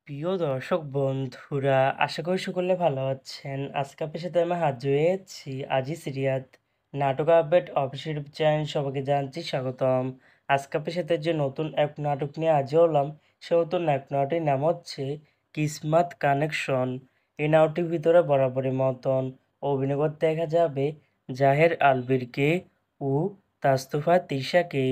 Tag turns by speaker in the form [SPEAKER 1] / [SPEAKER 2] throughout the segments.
[SPEAKER 1] প্রিয় দর্শক বন্ধুরা, আশা করি সকলে ভালো আছেন। আজকে আপনার সাথে আমি হাজির হয়েছি আজিজ রিয়াদ নাটক আপডেট অফিসিয়াল ইউটিউব চ্যানেল। সবাইকে জানাচ্ছি স্বাগতম। আজকে আপনার সাথে যে নতুন এক নাটক নিয়ে হাজির হলাম, সে নতুন এক নাটকের নাম হচ্ছে কিসমত কানেকশন। এই নাটকটির ভিতরে বরাবরের মতন অভিনয় করতে দেখা যাবে জাহের আলবিরকে ও তাস্তফা তিশাকে।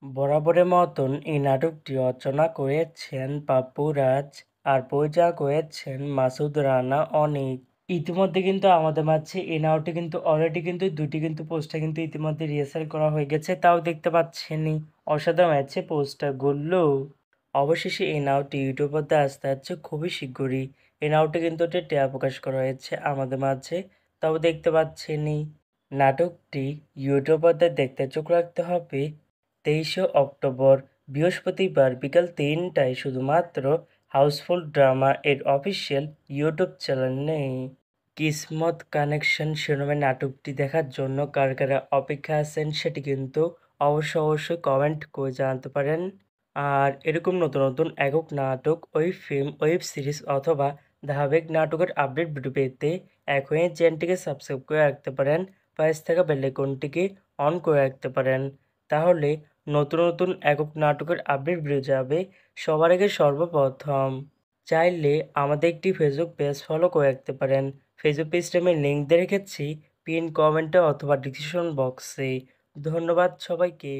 [SPEAKER 1] বরাবরের মতন এই নাটকটি রচনা করেছেন পাপ্পু রাজ আর পরিচালনা করেছেন মাসুদ রানা অনিক। ইতিমধ্যে কিন্তু আমাদের মাঝে এই নাটকটি কিন্তু অলরেডি কিন্তু দুটি কিন্তু পোস্টার কিন্তু ইতিমধ্যে রিহার্সাল করা হয়ে গেছে, তাও দেখতে পাচ্ছেনই। অসাধারণ আছে পোস্টারগুলো। অবশেষে এই নাটকটি ইউটিউবে আসতে যাচ্ছে খুবই শীঘ্রই। এই নাটকটি কিন্তু টেয়া প্রকাশ করা হয়েছে আমাদের মাঝে, তাও দেখতে পাচ্ছেনই। নাটকটি ইউটিউবে দেখতে চোখ রাখতে হবে 23শে অক্টোবর বৃহস্পতিবার বিকাল 3টায় শুধুমাত্র হাউসফুল ড্রামা এর অফিসিয়াল ইউটিউব চ্যানেলে। কিসমত কানেকশন শিরোনামের নাটকটি দেখার জন্য কারা কারা অপেক্ষা আছেন সেটি কিন্তু অবশ্যই কমেন্ট করে জানাতে পারেন। আর এরকম নতুন নতুন একক নাটক, ওয়েব ফিল্ম, ওয়েব সিরিজ অথবা ধারাবাহিক নাটকের আপডেট ভিডিও পেতে এখনই চ্যানেলটিকে সাবস্ক্রাইব করে রাখতে পারেন। পাশে থাকা বেল আইকনটিকে অন করে রাখতে পারেন। তাহলে নতুন নতুন একক নাটকের আপডেট ভিডিও যাবে সবার আগে সর্বপ্রথম। চাইলে আমাদের একটি ফেসবুক পেজ ফলো করে রাখতে পারেন। ফেসবুক পেজটা আমি লিঙ্ক দিয়ে রেখেছি পিন কমেন্টে অথবা ডিসক্রিপশন বক্সে। ধন্যবাদ সবাইকে।